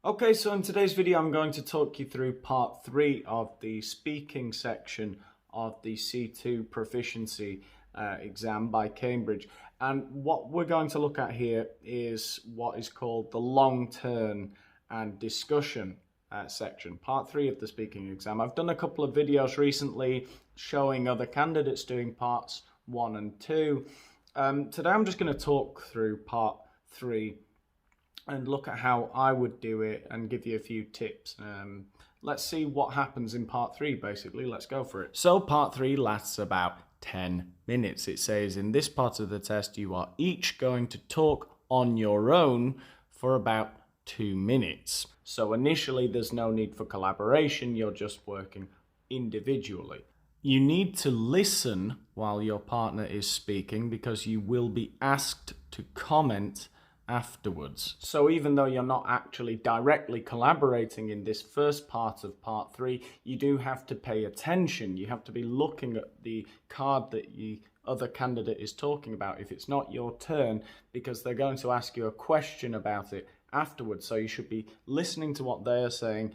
Okay, so in today's video, I'm going to talk you through part 3 of the speaking section of the C2 Proficiency exam by Cambridge. And what we're going to look at here is what is called the long turn and discussion section, part 3 of the speaking exam. I've done a couple of videos recently showing other candidates doing parts 1 and 2. Today I'm just going to talk through part 3 and look at how I would do it and give you a few tips. Let's see what happens in part 3, basically. Let's go for it. So part 3 lasts about 10 minutes. It says in this part of the test, you are each going to talk on your own for about 2 minutes. So initially, there's no need for collaboration. You're just working individually. You need to listen while your partner is speaking because you will be asked to comment afterwards. So even though you're not actually directly collaborating in this first part of part 3, you do have to pay attention. You have to be looking at the card that the other candidate is talking about if it's not your turn, because they're going to ask you a question about it afterwards. So you should be listening to what they are saying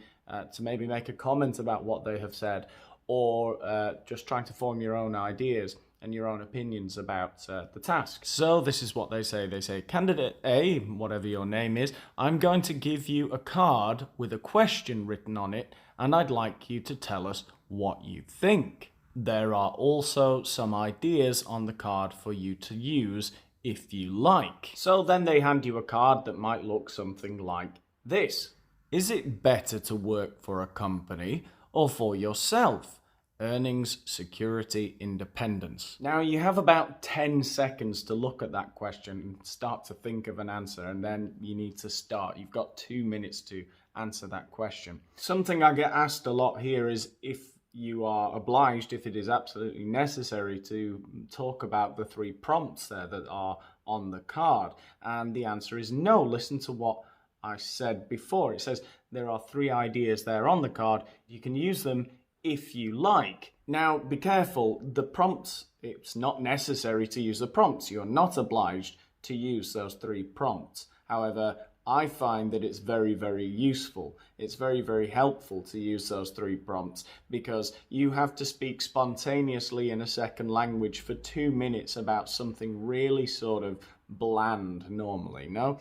to maybe make a comment about what they have said, or just trying to form your own ideas and your own opinions about the task. So this is what they say. They say, candidate A, whatever your name is, I'm going to give you a card with a question written on it, and I'd like you to tell us what you think. There are also some ideas on the card for you to use if you like. So then they hand you a card that might look something like this. Is it better to work for a company or for yourself? Earnings, security, independence. Now you have about 10 seconds to look at that question and start to think of an answer, and then you need to start. You've got 2 minutes to answer that question. Something I get asked a lot here is if you are obliged, if it is absolutely necessary, to talk about the 3 prompts there that are on the card. And the answer is no. Listen to what I said before. It says there are 3 ideas there on the card. You can use them if you like. Now, be careful. The prompts, it's not necessary to use the prompts. You're not obliged to use those 3 prompts. However, I find that it's very, very useful. It's very, very helpful to use those 3 prompts because you have to speak spontaneously in a second language for 2 minutes about something really sort of bland normally, no?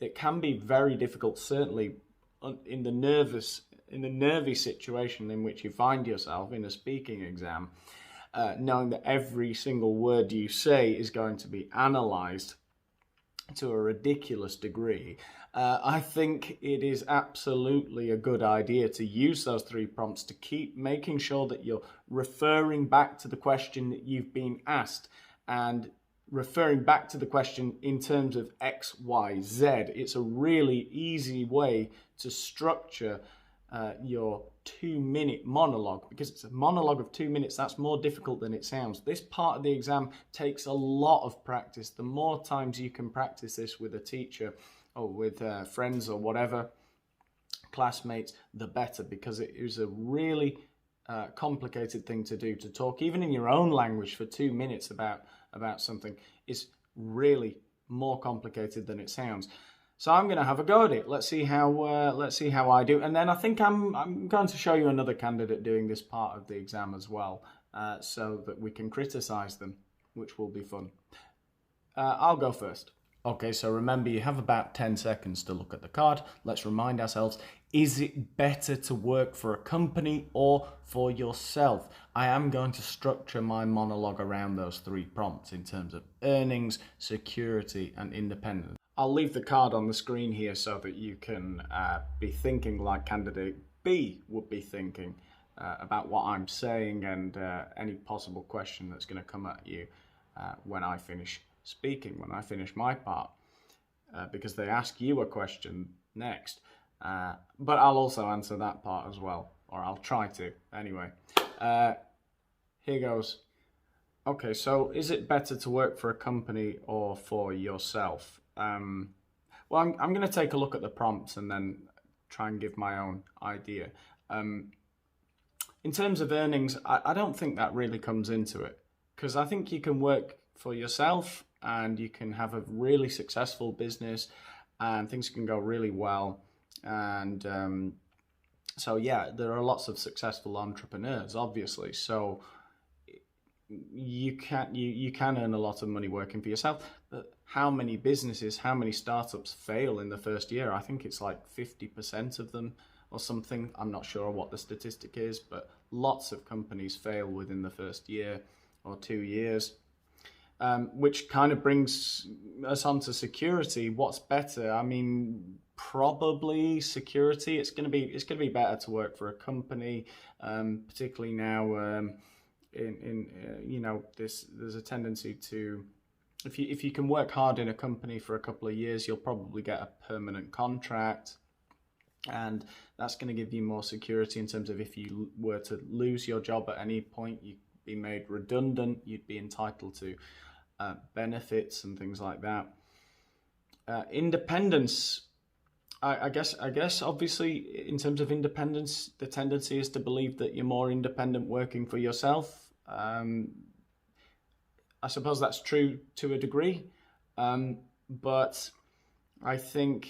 It can be very difficult, certainly in the nervy situation in which you find yourself in a speaking exam, knowing that every single word you say is going to be analysed to a ridiculous degree. I think it is absolutely a good idea to use those 3 prompts to keep making sure that you're referring back to the question that you've been asked and referring back to the question in terms of X, Y, Z. It's a really easy way to structure your 2-minute monologue, because it's a monologue of 2 minutes. That's more difficult than it sounds. This part of the exam takes a lot of practice. The more times you can practice this with a teacher or with friends or whatever, classmates, the better, because it is a really complicated thing to do. To talk even in your own language for 2 minutes about something is really more complicated than it sounds. So I'm going to have a go at it. Let's see how I do, and then I think I'm going to show you another candidate doing this part of the exam as well, so that we can criticise them, which will be fun. I'll go first. Okay, so remember you have about 10 seconds to look at the card. Let's remind ourselves, is it better to work for a company or for yourself? I am going to structure my monologue around those 3 prompts in terms of earnings, security, and independence. I'll leave the card on the screen here so that you can be thinking like candidate B would be thinking about what I'm saying and any possible question that's going to come at you when I finish speaking, when I finish my part, because they ask you a question next. But I'll also answer that part as well, or I'll try to. Anyway, here goes. Okay, so is it better to work for a company or for yourself? Well, I'm going to take a look at the prompts and then try and give my own idea. In terms of earnings, I don't think that really comes into it, because I think you can work for yourself and you can have a really successful business and things can go really well And so yeah, there are lots of successful entrepreneurs, obviously. So you can earn a lot of money working for yourself, but how many businesses, how many startups fail in the first year? I think it's like 50% of them or something. I'm not sure what the statistic is, but lots of companies fail within the first year or 2 years. Which kind of brings us on to security. What's better? I mean, probably security. It's going to be better to work for a company, particularly now. There's a tendency to, if you can work hard in a company for a couple of years, you'll probably get a permanent contract, and that's going to give you more security in terms of if you were to lose your job at any point, you'd be made redundant, you'd be entitled to benefits and things like that. Independence. I guess obviously in terms of independence, the tendency is to believe that you're more independent working for yourself. I suppose that's true to a degree, but I think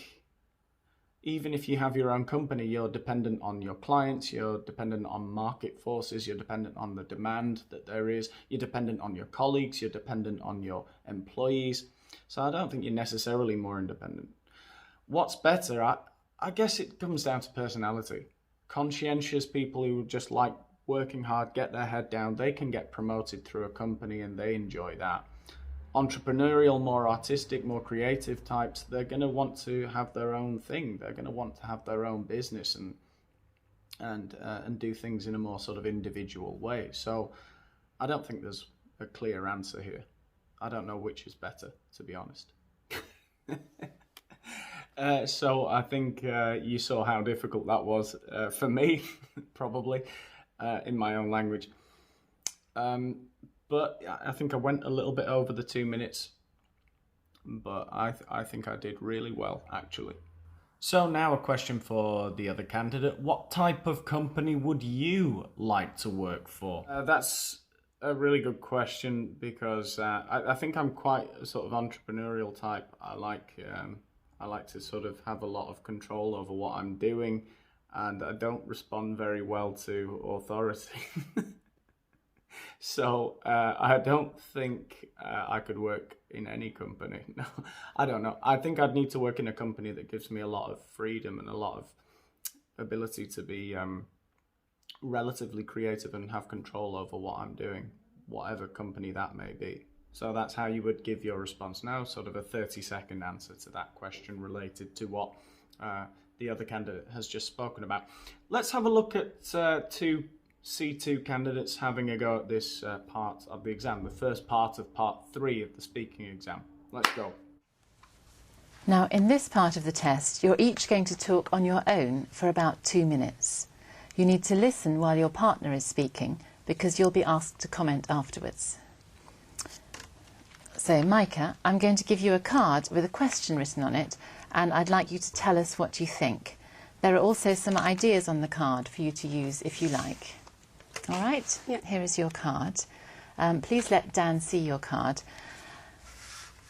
even if you have your own company, you're dependent on your clients, you're dependent on market forces, you're dependent on the demand that there is, you're dependent on your colleagues, you're dependent on your employees. So I don't think you're necessarily more independent. What's better? I guess it comes down to personality. Conscientious people who just like working hard, get their head down, they can get promoted through a company and they enjoy that. Entrepreneurial, more artistic, more creative types, they're going to want to have their own thing. They're going to want to have their own business and do things in a more sort of individual way. So I don't think there's a clear answer here. I don't know which is better, to be honest. So I think you saw how difficult that was for me, probably, in my own language. But I think I went a little bit over the 2 minutes, but I think I did really well, actually. So now a question for the other candidate. What type of company would you like to work for? That's a really good question because I think I'm quite a sort of entrepreneurial type. I like to sort of have a lot of control over what I'm doing, and I don't respond very well to authority. So I don't think I could work in any company. No, I don't know. I think I'd need to work in a company that gives me a lot of freedom and a lot of ability to be relatively creative and have control over what I'm doing, whatever company that may be. So that's how you would give your response now, sort of a 30-second answer to that question related to what the other candidate has just spoken about. Let's have a look at two C2 candidates having a go at this part of the exam, the first part of part 3 of the speaking exam. Let's go. Now, in this part of the test, you're each going to talk on your own for about 2 minutes. You need to listen while your partner is speaking because you'll be asked to comment afterwards. So, Micah, I'm going to give you a card with a question written on it, and I'd like you to tell us what you think. There are also some ideas on the card for you to use if you like. All right? Yeah. Here is your card. Please let Dan see your card.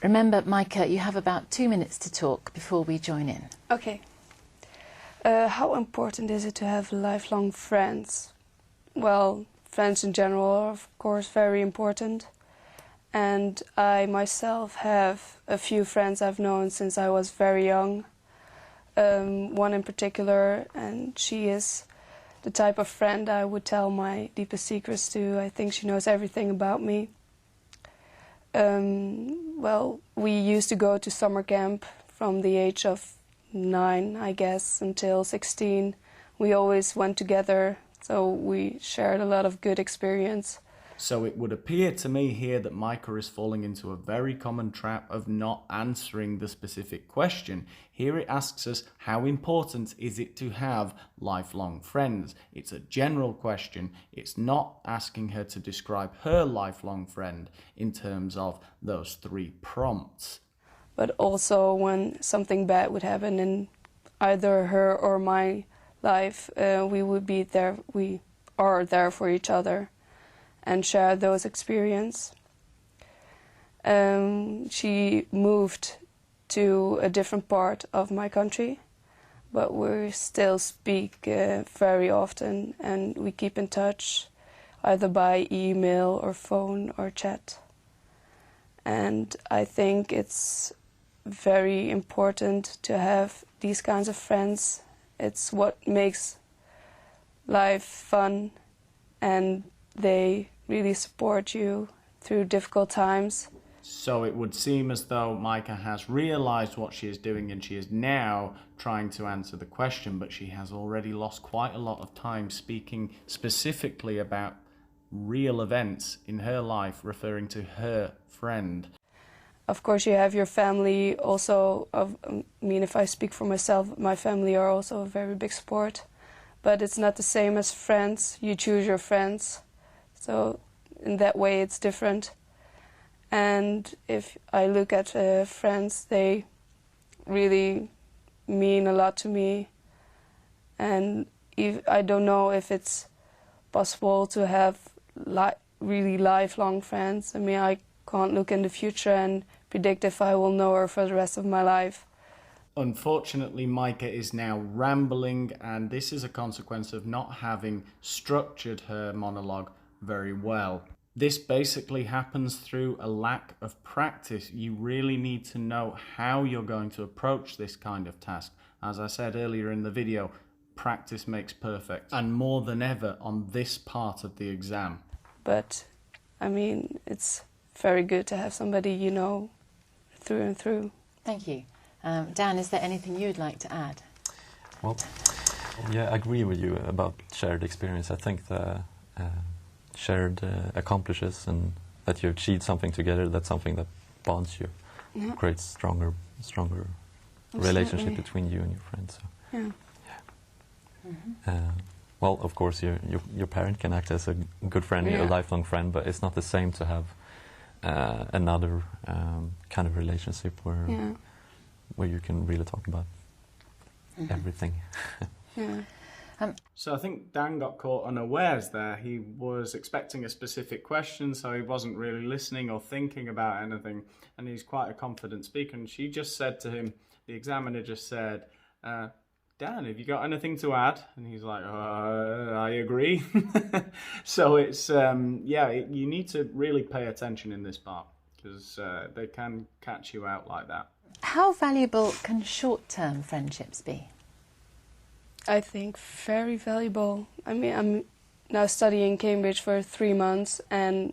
Remember, Micah, you have about 2 minutes to talk before we join in. Okay. How important is it to have lifelong friends? Well, friends in general are, of course, very important. And I myself have a few friends I've known since I was very young. One in particular, and she is the type of friend I would tell my deepest secrets to. I think she knows everything about me. Well, we used to go to summer camp from the age of 9, I guess, until 16. We always went together, so we shared a lot of good experience. So it would appear to me here that Micah is falling into a very common trap of not answering the specific question. Here it asks us, how important is it to have lifelong friends? It's a general question. It's not asking her to describe her lifelong friend in terms of those 3 prompts. But also when something bad would happen in either her or my life, we are there for each other and share those experiences. She moved to a different part of my country, but we still speak very often, and we keep in touch either by email or phone or chat. And I think it's very important to have these kinds of friends. It's what makes life fun, and they really support you through difficult times. So it would seem as though Micah has realised what she is doing and she is now trying to answer the question, but she has already lost quite a lot of time speaking specifically about real events in her life, referring to her friend. Of course, you have your family also. If I speak for myself, my family are also a very big support. But it's not the same as friends. You choose your friends. So in that way, it's different. And if I look at friends, they really mean a lot to me. And I don't know if it's possible to have really lifelong friends. I mean, I can't look in the future and predict if I will know her for the rest of my life. Unfortunately, Micah is now rambling, and this is a consequence of not having structured her monologue very well. This basically happens through a lack of practice. You really need to know how you're going to approach this kind of task. As I said earlier in the video, practice makes perfect, and more than ever on this part of the exam. But, I mean, it's very good to have somebody you know through and through. Thank you. Dan, is there anything you'd like to add? Well, yeah, I agree with you about shared experience. I think the shared accomplishes and that you achieved something together, that's something that bonds you, creates stronger relationship between you and your friends. So. Yeah. Well, of course, your parent can act as a good friend, a lifelong friend, but it's not the same to have another kind of relationship where you can really talk about everything. So I think Dan got caught unawares there. He was expecting a specific question, so he wasn't really listening or thinking about anything, and he's quite a confident speaker. And she just said to him, the examiner just said, Dan, have you got anything to add? And he's like, I agree. So it's, you need to really pay attention in this part, because they can catch you out like that. How valuable can short-term friendships be? I think very valuable. I mean, I'm now studying Cambridge for 3 months, and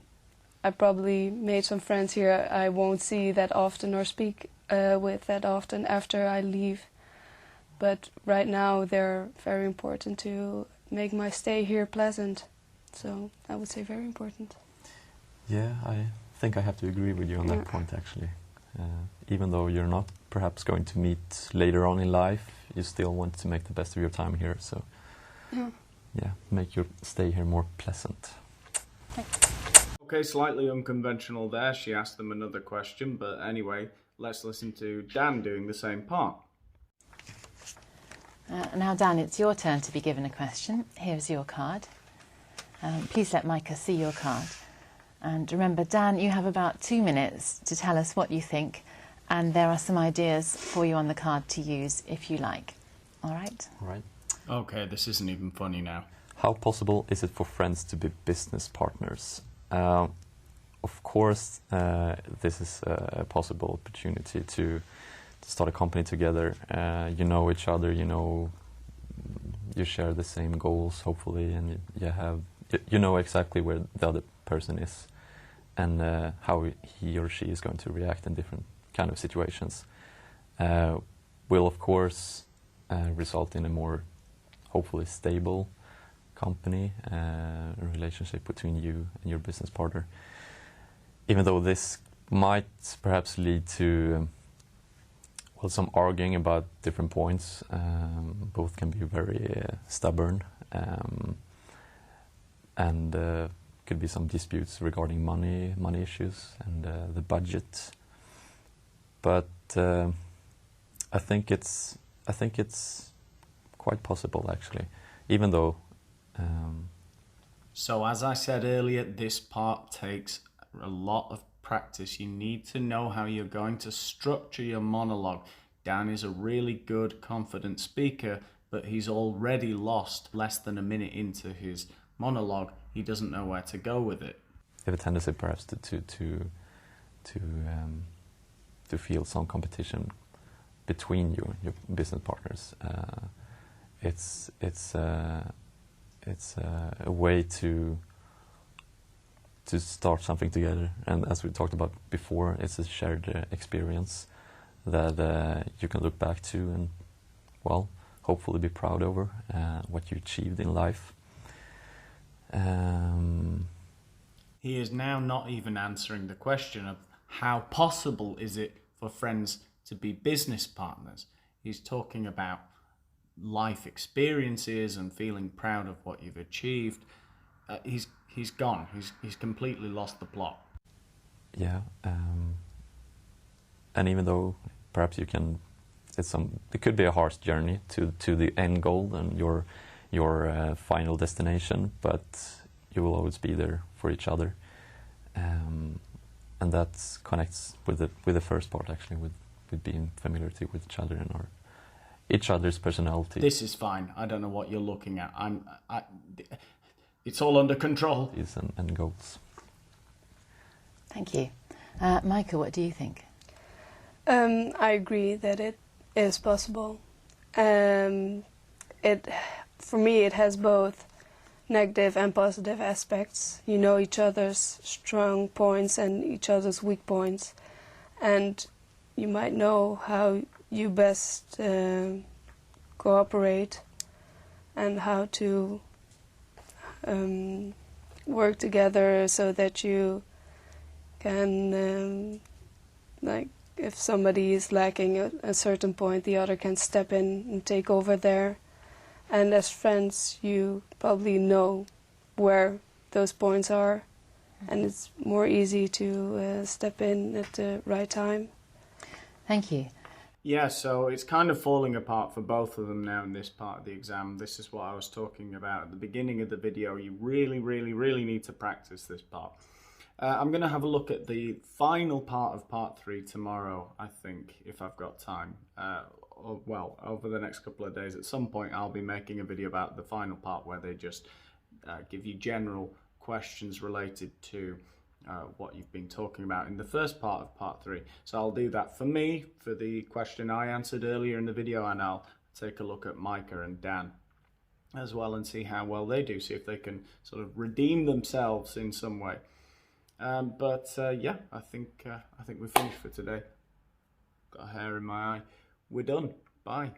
I probably made some friends here I won't see that often or speak with that often after I leave. But right now they're very important to make my stay here pleasant. So I would say very important. Yeah, I think I have to agree with you on that point, actually. Even though you're not perhaps going to meet later on in life, you still want to make the best of your time here. So, make your stay here more pleasant. Okay, slightly unconventional there. She asked them another question, but anyway, let's listen to Dan doing the same part. Now, Dan, it's your turn to be given a question. Here's your card. Please let Micah see your card. And remember, Dan, you have about 2 minutes to tell us what you think, and there are some ideas for you on the card to use if you like. All right? Right. Okay, this isn't even funny now. How possible is it for friends to be business partners? Of course, this is a possible opportunity to start a company together. You know each other, you share the same goals, hopefully, and you know exactly where the other person is and how he or she is going to react in different kind of situations. Will, of course, result in a more, hopefully, stable company, a relationship between you and your business partner. Even though this might perhaps lead to some arguing about different points. Both can be very stubborn, and could be some disputes regarding money issues and the budget. But I think it's quite possible, actually, even though. So as I said earlier, this part takes a lot of practice. You need to know how you're going to structure your monologue. Dan is a really good, confident speaker, but he's already lost less than a minute into his monologue. He doesn't know where to go with it. You have a tendency perhaps to feel some competition between your business partners. It's a way to start something together, and as we talked about before, it's a shared experience that you can look back to and, well, hopefully be proud over what you achieved in life. He is now not even answering the question of how possible is it for friends to be business partners. He's talking about life experiences and feeling proud of what you've achieved. He's gone. He's completely lost the plot. Yeah, and even though perhaps it could be a harsh journey to the end goal and your final destination, but you will always be there for each other, and that connects with the first part, actually, with being familiarity with each other and each other's personality. This is fine. I don't know what you're looking at. It's all under control. And goals. Thank you. Michael, what do you think? I agree that it is possible. For me, it has both negative and positive aspects. You know each other's strong points and each other's weak points, and you might know how you best cooperate and how to work together so that you can, like, if somebody is lacking a certain point, the other can step in and take over there. And as friends, you probably know where those points are, and it's more easy to step in at the right time. Thank you. Yeah, so it's kind of falling apart for both of them now in this part of the exam. This is what I was talking about at the beginning of the video. You really, really, really need to practice this part. I'm going to have a look at the final part of part 3 tomorrow, I think, if I've got time. Well, over the next couple of days, at some point I'll be making a video about the final part where they just give you general questions related to what you've been talking about in the first part of part 3. So I'll do that for me, for the question I answered earlier in the video, and I'll take a look at Micah and Dan as well and see how well they do, see if they can sort of redeem themselves in some way. Yeah, I think we're finished for today. Got a hair in my eye. We're done. Bye.